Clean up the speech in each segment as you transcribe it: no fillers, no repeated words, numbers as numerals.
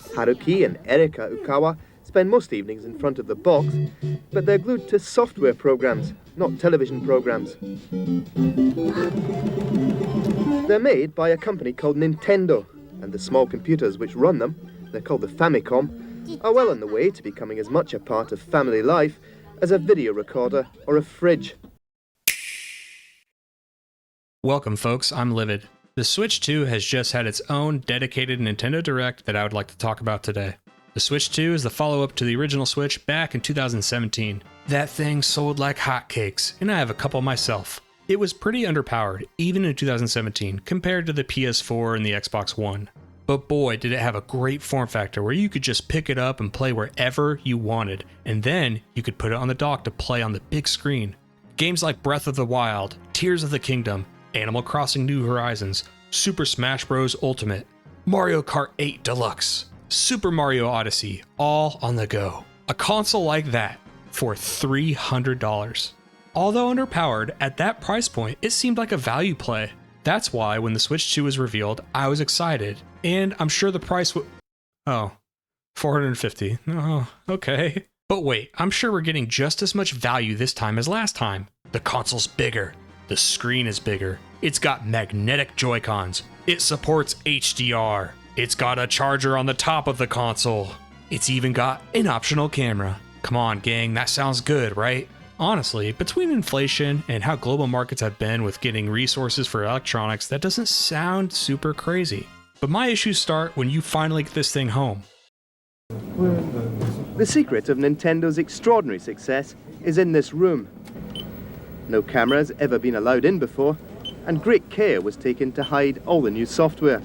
Haruki and Erika Ukawa spend most evenings in front of the box, but they're glued to software programs, not television programs. They're made by a company called Nintendo, and the small computers which run them, they're called the Famicom, are well on the way to becoming as much a part of family life as a video recorder or a fridge. Welcome folks, I'm Livid. The Switch 2 has just had its own dedicated Nintendo Direct that I would like to talk about today. The Switch 2 is the follow-up to the original Switch back in 2017. That thing sold like hotcakes, and I have a couple myself. It was pretty underpowered, even in 2017, compared to the PS4 and the Xbox One. But boy, did it have a great form factor where you could just pick it up and play wherever you wanted, and then you could put it on the dock to play on the big screen. Games like Breath of the Wild, Tears of the Kingdom, Animal Crossing New Horizons, Super Smash Bros. Ultimate, Mario Kart 8 Deluxe, Super Mario Odyssey, all on the go. A console like that for $300. Although underpowered, at that price point, it seemed like a value play. That's why when the Switch 2 was revealed, I was excited, and I'm sure the price would... Oh, $450. Oh, okay. But wait, I'm sure we're getting just as much value this time as last time. The console's bigger. The screen is bigger. It's got magnetic Joy-Cons. It supports HDR. It's got a charger on the top of the console. It's even got an optional camera. Come on, gang, that sounds good, right? Honestly, between inflation and how global markets have been with getting resources for electronics, that doesn't sound super crazy. But my issues start when you finally get this thing home. The secret of Nintendo's extraordinary success is in this room. No camera has ever been allowed in before, and great care was taken to hide all the new software.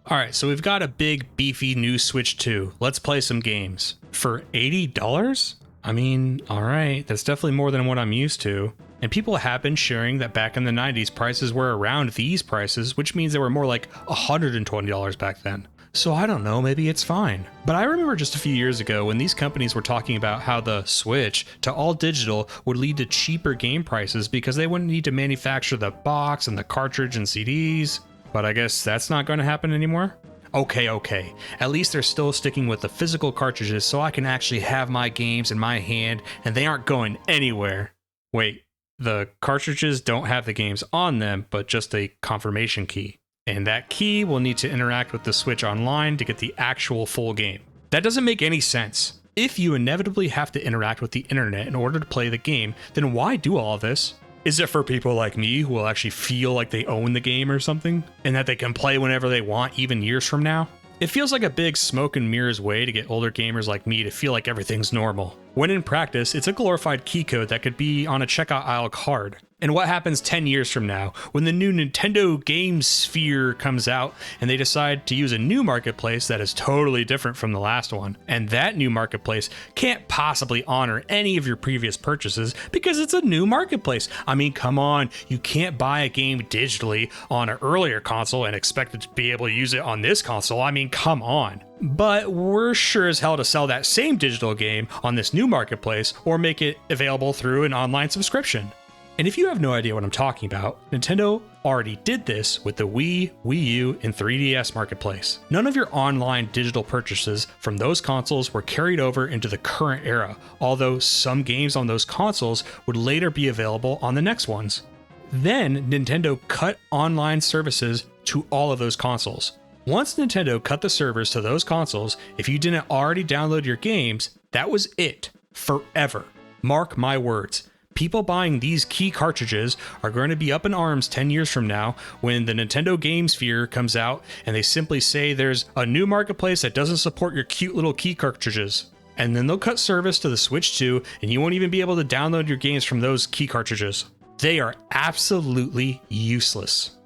Alright, so we've got a big, beefy new Switch 2. Let's play some games. For $80? I mean, alright, that's definitely more than what I'm used to. And people have been sharing that back in the 90s, prices were around these prices, which means they were more like $120 back then. So I don't know, maybe it's fine. But I remember just a few years ago when these companies were talking about how the switch to all digital would lead to cheaper game prices because they wouldn't need to manufacture the box and the cartridge and CDs. But I guess that's not going to happen anymore? Okay. At least they're still sticking with the physical cartridges so I can actually have my games in my hand and they aren't going anywhere. Wait, the cartridges don't have the games on them, but just a confirmation key. And that key will need to interact with the Switch Online to get the actual full game. That doesn't make any sense. If you inevitably have to interact with the internet in order to play the game, then why do all of this? Is it for people like me who will actually feel like they own the game or something? And that they can play whenever they want, even years from now? It feels like a big smoke and mirrors way to get older gamers like me to feel like everything's normal. When in practice, it's a glorified key code that could be on a checkout aisle card. And what happens 10 years from now, when the new Nintendo Game Sphere comes out and they decide to use a new marketplace that is totally different from the last one, and that new marketplace can't possibly honor any of your previous purchases because it's a new marketplace. I mean, come on, you can't buy a game digitally on an earlier console and expect it to be able to use it on this console. I mean, come on. But we're sure as hell to sell that same digital game on this new marketplace or make it available through an online subscription. And if you have no idea what I'm talking about, Nintendo already did this with the Wii, Wii U, and 3DS marketplace. None of your online digital purchases from those consoles were carried over into the current era, although some games on those consoles would later be available on the next ones. Then Nintendo cut online services to all of those consoles. Once Nintendo cut the servers to those consoles, if you didn't already download your games, that was it, forever. Mark my words. People buying these key cartridges are going to be up in arms 10 years from now when the Nintendo Game Sphere comes out and they simply say there's a new marketplace that doesn't support your cute little key cartridges. And then they'll cut service to the Switch 2 and you won't even be able to download your games from those key cartridges. They are absolutely useless.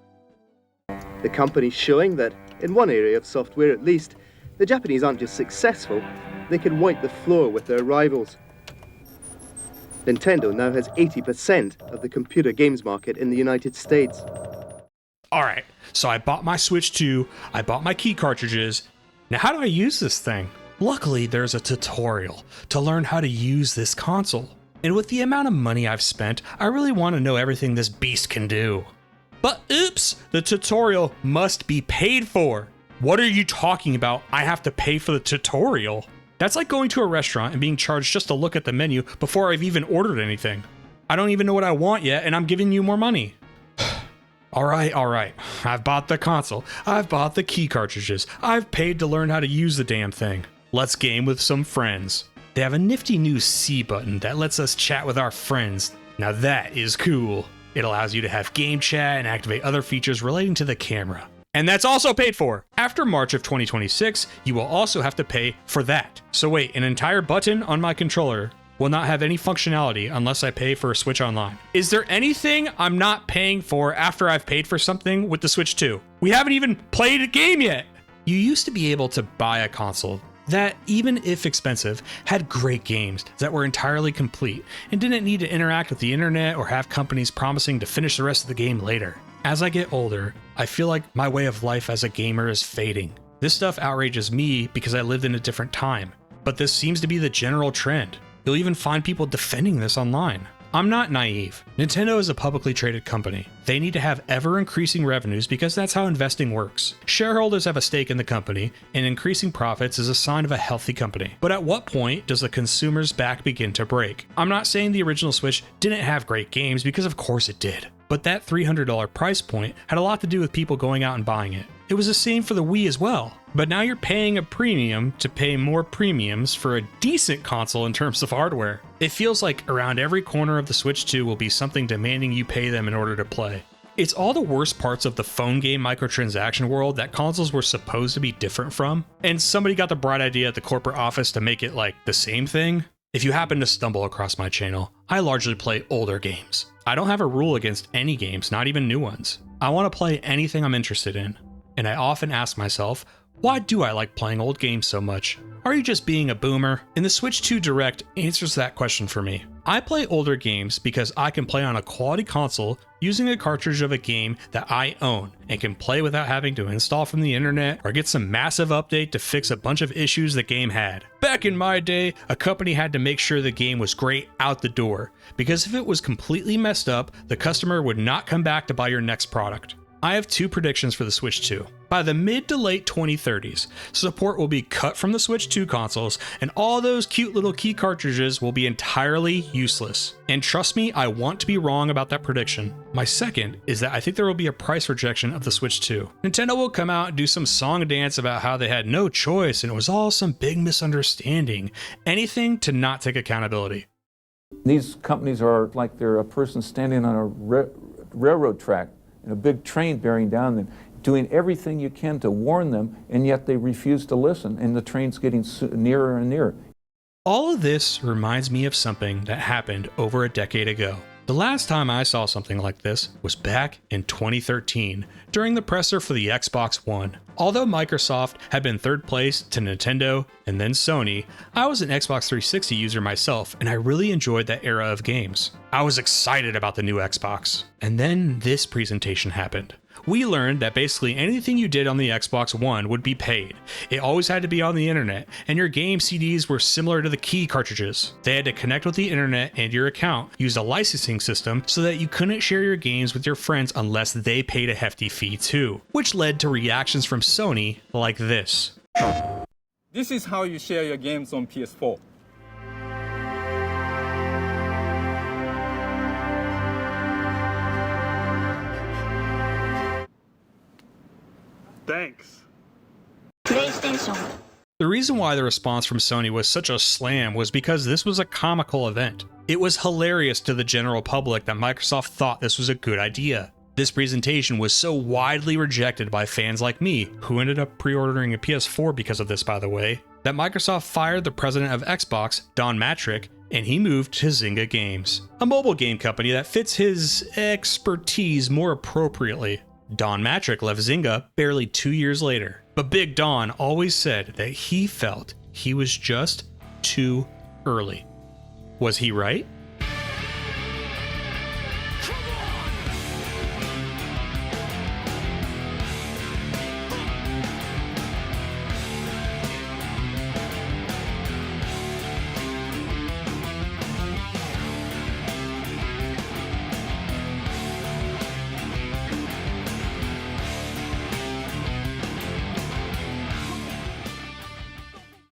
The company's showing that, in one area of software at least, the Japanese aren't just successful, they can wipe the floor with their rivals. Nintendo now has 80% of the computer games market in the United States. Alright, so I bought my Switch 2, I bought my key cartridges. Now how do I use this thing? Luckily, there's a tutorial to learn how to use this console. And with the amount of money I've spent, I really want to know everything this beast can do. But oops, the tutorial must be paid for. What are you talking about? I have to pay for the tutorial? That's like going to a restaurant and being charged just to look at the menu before I've even ordered anything. I don't even know what I want yet, and I'm giving you more money. All right. I've bought the console. I've bought the key cartridges. I've paid to learn how to use the damn thing. Let's game with some friends. They have a nifty new C button that lets us chat with our friends. Now that is cool. It allows you to have game chat and activate other features relating to the camera. And that's also paid for. After March of 2026, you will also have to pay for that. So wait, an entire button on my controller will not have any functionality unless I pay for Switch Online. Is there anything I'm not paying for after I've paid for something with the Switch 2? We haven't even played a game yet. You used to be able to buy a console that, even if expensive, had great games that were entirely complete and didn't need to interact with the internet or have companies promising to finish the rest of the game later. As I get older, I feel like my way of life as a gamer is fading. This stuff outrages me because I lived in a different time, but this seems to be the general trend. You'll even find people defending this online. I'm not naive. Nintendo is a publicly traded company. They need to have ever-increasing revenues because that's how investing works. Shareholders have a stake in the company, and increasing profits is a sign of a healthy company. But at what point does the consumer's back begin to break? I'm not saying the original Switch didn't have great games, because of course it did. But that $300 price point had a lot to do with people going out and buying it. It was the same for the Wii as well. But now you're paying a premium to pay more premiums for a decent console in terms of hardware. It feels like around every corner of the Switch 2 will be something demanding you pay them in order to play. It's all the worst parts of the phone game microtransaction world that consoles were supposed to be different from, and somebody got the bright idea at the corporate office to make it like the same thing. If you happen to stumble across my channel, I largely play older games. I don't have a rule against any games, not even new ones. I want to play anything I'm interested in. And I often ask myself, why do I like playing old games so much? Are you just being a boomer? And the Switch 2 Direct answers that question for me. I play older games because I can play on a quality console using a cartridge of a game that I own and can play without having to install from the internet or get some massive update to fix a bunch of issues the game had. Back in my day, a company had to make sure the game was great out the door, because if it was completely messed up, the customer would not come back to buy your next product. I have two predictions for the Switch 2. By the mid to late 2030s, support will be cut from the Switch 2 consoles, and all those cute little key cartridges will be entirely useless. And trust me, I want to be wrong about that prediction. My second is that I think there will be a price rejection of the Switch 2. Nintendo will come out and do some song and dance about how they had no choice and it was all some big misunderstanding. Anything to not take accountability. These companies are like they're a person standing on a railroad track and a big train bearing down them, doing everything you can to warn them, and yet they refuse to listen, and the train's getting nearer and nearer. All of this reminds me of something that happened over a decade ago. The last time I saw something like this was back in 2013, during the presser for the Xbox One. Although Microsoft had been third place to Nintendo and then Sony, I was an Xbox 360 user myself, and I really enjoyed that era of games. I was excited about the new Xbox. And then this presentation happened. We learned that basically anything you did on the Xbox One would be paid. It always had to be on the internet, and your game CDs were similar to the key cartridges. They had to connect with the internet, and your account used a licensing system so that you couldn't share your games with your friends unless they paid a hefty fee too, which led to reactions from Sony like this. This is how you share your games on PS4. Thanks. PlayStation. The reason why the response from Sony was such a slam was because this was a comical event. It was hilarious to the general public that Microsoft thought this was a good idea. This presentation was so widely rejected by fans like me, who ended up pre-ordering a PS4 because of this, by the way, that Microsoft fired the president of Xbox, Don Matrick, and he moved to Zynga Games, a mobile game company that fits his expertise more appropriately. Don Matrick left Zynga barely 2 years later, but Big Don always said that he felt he was just too early. Was he right?